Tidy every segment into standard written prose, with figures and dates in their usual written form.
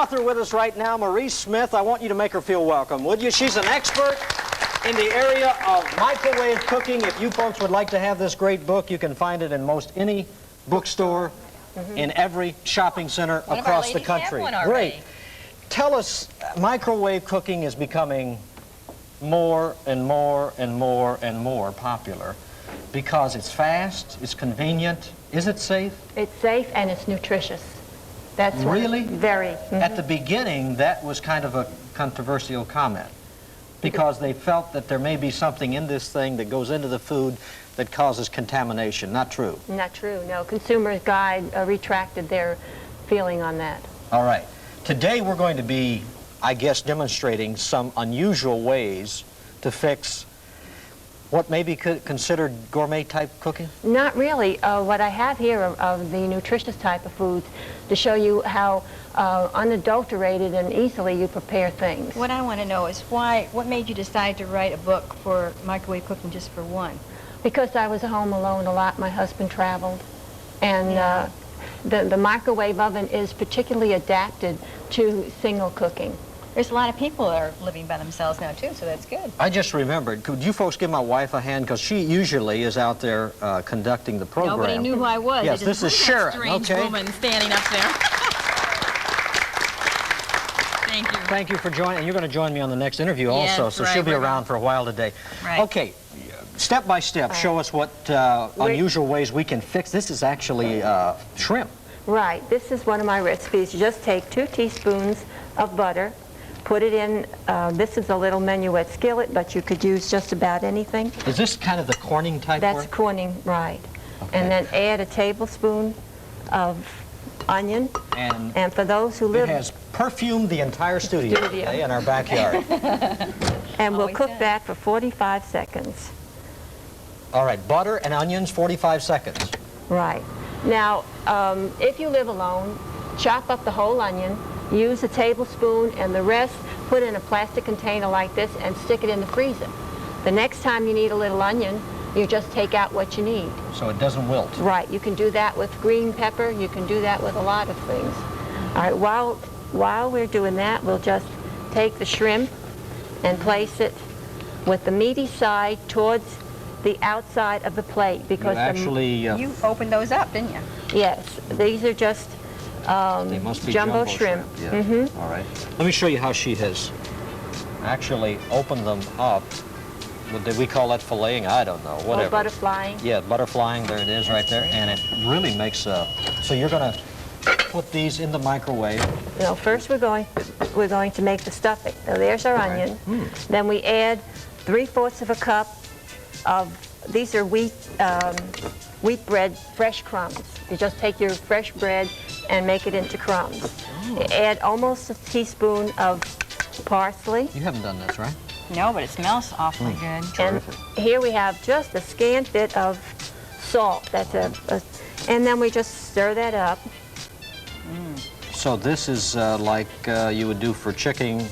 author with us right now, Marie Smith. I want you to make her feel welcome, would you? She's an expert in the area of microwave cooking. If you folks would like to have this great book, you can find it in most any bookstore, in every shopping center across the country. Great. Tell us, microwave cooking is becoming more and more and more and more popular because it's fast, it's convenient. Is it safe? It's safe and it's nutritious. That's really very. At the beginning, that was kind of a controversial comment because they felt that there may be something in this thing that goes into the food that causes contamination. Not true. Not true. No. Consumer Guide retracted their feeling on that. All right. Today we're going to be, I guess, demonstrating some unusual ways to fix what may be considered gourmet-type cooking? Not really. What I have here of the nutritious type of foods to show you how unadulterated and easily you prepare things. What I want to know is what made you decide to write a book for microwave cooking just for one? Because I was home alone a lot. My husband traveled. And the microwave oven is particularly adapted to single cooking. There's a lot of people that are living by themselves now, too, so that's good. I just remembered. Could you folks give my wife a hand? Because she usually is out there conducting the program. Nobody knew who I was. Yes, this is Sharon. Strange woman standing up there. Thank you. Thank you for joining. And you're going to join me on the next interview also, yes, so right, she'll be around for a while today. Right. Okay, step by step, show us what unusual ways we can fix. This is actually shrimp. Right. This is one of my recipes. You just take 2 teaspoons of butter, put it in, this is a little minuet skillet, but you could use just about anything. Is this kind of the Corning type That's work? Corning, right. Okay. And then add a tablespoon of onion. And for those who live... It has perfumed the entire studio today in our backyard. And we'll cook that for 45 seconds. All right, butter and onions, 45 seconds. Right. Now, if you live alone, chop up the whole onion, use a tablespoon, and the rest put in a plastic container like this and stick it in the freezer. The next time you need a little onion, you just take out what you need. So it doesn't wilt. Right. You can do that with green pepper. You can do that with a lot of things. All right. While we're doing that, we'll just take the shrimp and place it with the meaty side towards the outside of the plate because you opened those up, didn't you? Yes. These are just they must be jumbo shrimp. Yeah. All right. Let me show you how she has actually opened them up. Did we call that filleting? I don't know. Whatever. Or butterflying. Yeah, butterflying. There it is right there. And it really makes a... So you're going to put these in the microwave. No, first we're going to make the stuffing. So there's our onion. Then we add 3/4 of a cup of... These are wheat bread, fresh crumbs. You just take your fresh bread and make it into crumbs. You add almost a teaspoon of parsley. You haven't done this, right? No, but it smells awfully good. And here we have just a scant bit of salt. That's and then we just stir that up. So this is like you would do for chicken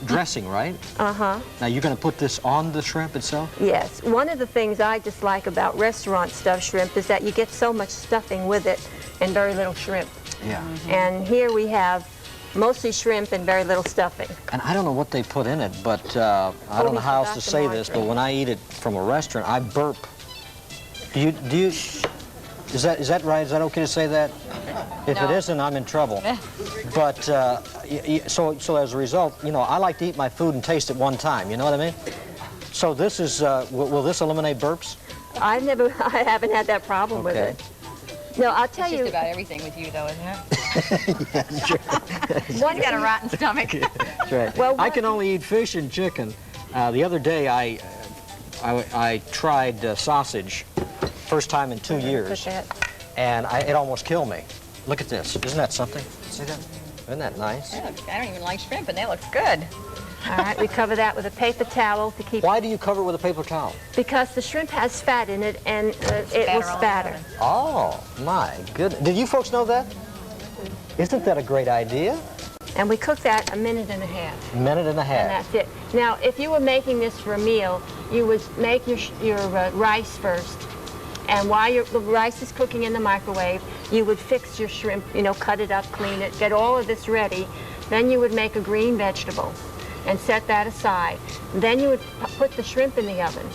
dressing, right? Uh-huh. Now you're going to put this on the shrimp itself? Yes. One of the things I dislike about restaurant stuffed shrimp is that you get so much stuffing with it and very little shrimp. Yeah. And here we have mostly shrimp and very little stuffing. And I don't know what they put in it, but I don't know how else to say this, but when I eat it from a restaurant, I burp. Do you, is that right? Is that okay to say that? If it isn't, I'm in trouble. But, so as a result, you know, I like to eat my food and taste it one time, you know what I mean? So this is, will this eliminate burps? I haven't had that problem with it. No, I'll tell you. It's just about everything with you, though, isn't it? Yeah, sure. One's got a rotten stomach. That's right. Well, I can only eat fish and chicken. The other day, I tried sausage, first time in 2 years, and it almost killed me. Look at this. Isn't that something? See that? Isn't that nice? Yeah, I don't even like shrimp, and that looks good. All right, we cover that with a paper towel to keep... Why do you cover it with a paper towel? Because the shrimp has fat in it, and it will spatter. Oh, my goodness. Did you folks know that? Isn't that a great idea? And we cook that a minute and a half. A minute and a half. And that's it. Now, if you were making this for a meal, you would make your rice first. And while the rice is cooking in the microwave, you would fix your shrimp, you know, cut it up, clean it, get all of this ready. Then you would make a green vegetable and set that aside. Then you would put the shrimp in the oven.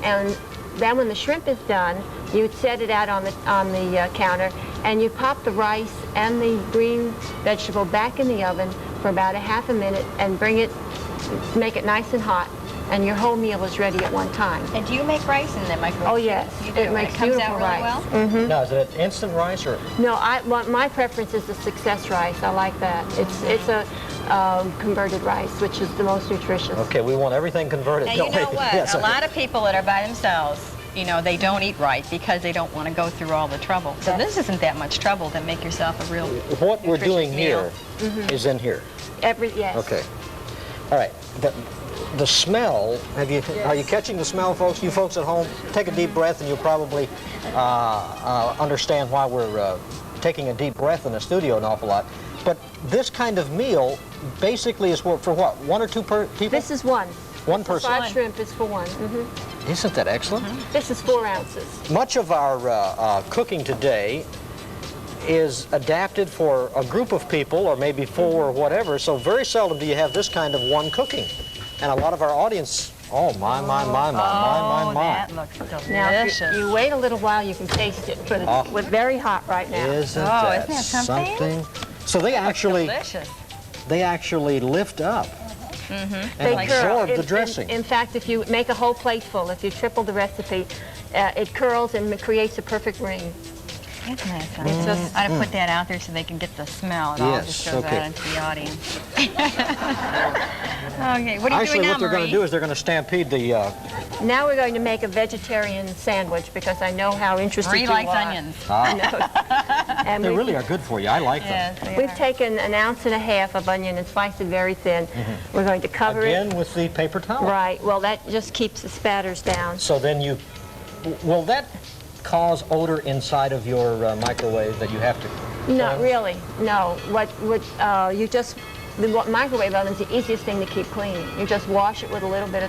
And then when the shrimp is done, you'd set it out on the counter, and you pop the rice and the green vegetable back in the oven for about a half a minute and make it nice and hot, and your whole meal is ready at one time. And do you make rice in the microwave? Oh yes, You do. it makes It comes beautiful out really rice. well? Now, is it instant rice or? No, my preference is the success rice. I like that. It's a converted rice, which is the most nutritious. Okay, we want everything converted. Now, don't you know we? what? Yes, A lot of people that are by themselves, you know, they don't eat right because they don't want to go through all the trouble. So this isn't that much trouble to make yourself a real What we're doing nutritious here is in here. Yes. Okay. All right. The smell, are you catching the smell, folks? You folks at home, take a deep breath and you'll probably understand why we're taking a deep breath in the studio an awful lot. But this kind of meal basically is for what, one or two people? This is one. One person. 5 shrimp is for one. Isn't that excellent? This is 4 ounces. Much of our cooking today is adapted for a group of people, or maybe 4 or whatever, so very seldom do you have this kind of one cooking. And a lot of our audience, oh my. that looks Now, delicious. if you wait a little while, you can taste it. But it's very hot right now. Isn't Oh, that isn't that something? So they actually lift up and They curl. absorb the dressing. In fact, if you make a whole plate full, if you triple the recipe, it curls and creates a perfect ring. Isn't that something? It's just, I'd put that out there so they can get the smell. It all Yes, just goes okay. out into the audience. Okay, what are you Actually, doing now, what they're going Marie? to do is they're going to stampede the... Now we're going to make a vegetarian sandwich because I know how interested Marie you likes are. onions. And They we've- really are good for you. I like them. Yes, they We've are. taken 1.5 ounces of onion and sliced it very thin. We're going to cover Again, with the paper towel. it. Right. Well, that just keeps the spatters down. So then will that cause odor inside of your microwave that you have to... Not really. No. The microwave oven's the easiest thing to keep clean. You just wash it with a little bit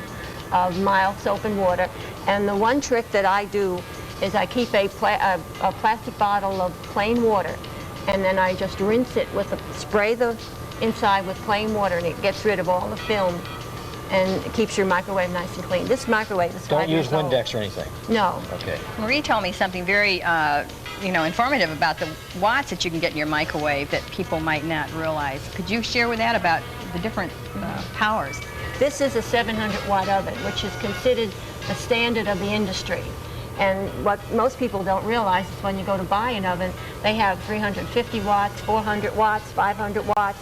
of mild soap and water. And the one trick that I do is I keep a plastic bottle of plain water, and then I just rinse it spray the inside with plain water, and it gets rid of all the film, and it keeps your microwave nice and clean. This microwave is 5 Don't use years old. Windex or anything. No. Okay. Marie told me something very, informative about the watts that you can get in your microwave that people might not realize. Could you share with that about the different powers? This is a 700-watt oven, which is considered the standard of the industry. And what most people don't realize is when you go to buy an oven, they have 350 watts, 400 watts, 500 watts,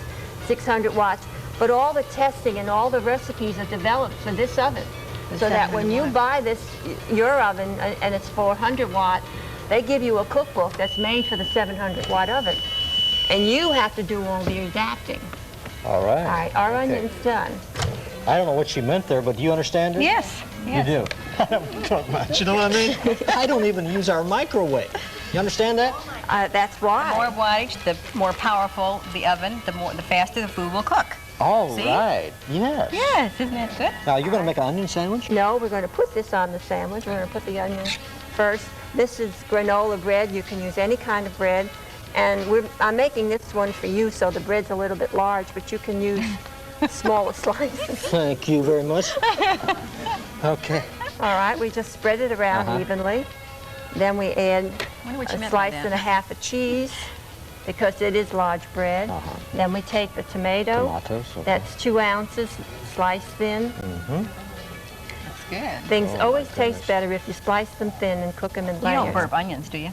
600 watts. But all the testing and all the recipes are developed for this oven. So that when you buy your oven, and it's 400 watt, they give you a cookbook that's made for the 700-watt oven. And you have to do all the adapting. All right. All right, our onion's done. I don't know what she meant there, but do you understand it? Yes. You do. I don't talk much. You know what I mean? I don't even use our microwave. You understand that? That's why. The more wattage, the more powerful the oven, the faster the food will cook. All See? right. Yes. Yes, isn't that good? Now, you're going to make an onion sandwich? No, we're going to put this on the sandwich. We're going to put the onion first. This is granola bread. You can use any kind of bread. And I'm making this one for you, so the bread's a little bit large, but you can use smaller slices. Thank you very much. Okay. All right, we just spread it around evenly. Then we add Wonder what you a meant by slice that. and a half of cheese, because it is large bread. Then we take the tomato. Tomatoes, okay. That's 2 ounces, sliced thin. That's good. Things always taste better if you slice them thin and cook them in You layers. don't burp onions, do you?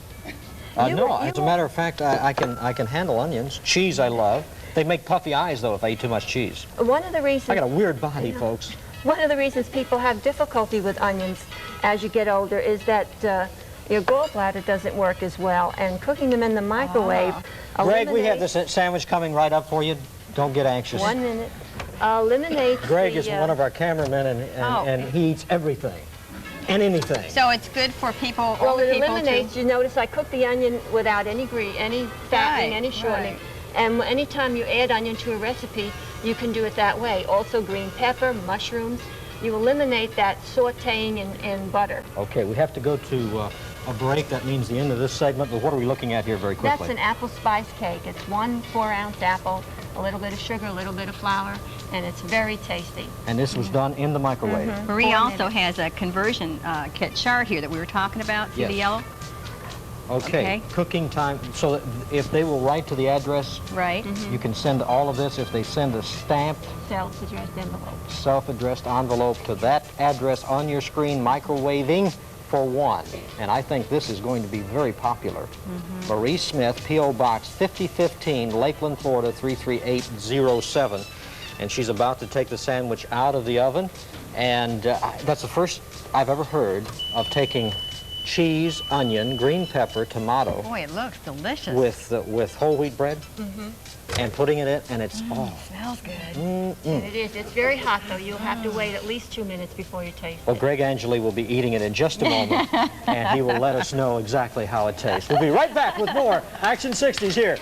No, as a matter of fact, I can handle onions. Cheese I love. They make puffy eyes, though, if I eat too much cheese. One of the reasons I got a weird body, folks. One of the reasons people have difficulty with onions as you get older is that your gallbladder doesn't work as well, and cooking them in the microwave Greg, we have eliminates- this sandwich coming right up for you. Don't get anxious. 1 minute. Eliminates Greg the, is one of our cameramen, and he eats everything and anything. So it's good for people, well, older it people eliminates. too? You notice I cook the onion without any any fattening, Right, any shortening. right. And anytime you add onion to a recipe, you can do it that way. Also, green pepper, mushrooms. You eliminate that sautéing in butter. Okay, we have to go to a break. That means the end of this segment, but what are we looking at here very quickly? That's an apple spice cake. It's 1 4-ounce apple, a little bit of sugar, a little bit of flour, and it's very tasty. And this was done in the microwave. Marie 4 also minutes. has a conversion kit chart here that we were talking about. See Yes. the yellow? Okay, Okay. cooking time. So that if they will write to the address, Right. you can send all of this. If they send a stamped, Self-addressed envelope. self-addressed envelope to that address on your screen, microwaving for one. And I think this is going to be very popular. Marie Smith, P.O. Box 5015, Lakeland, Florida 33807. And she's about to take the sandwich out of the oven. And that's the first I've ever heard of taking cheese, onion, green pepper, tomato Boy, it looks delicious. with whole wheat bread and putting it in, and it's, Smells good. And it is. It's very hot, though. You'll have to wait at least 2 minutes before you taste Well, it. Greg Angeli will be eating it in just a moment, and he will let us know exactly how it tastes. We'll be right back with more Action 60s here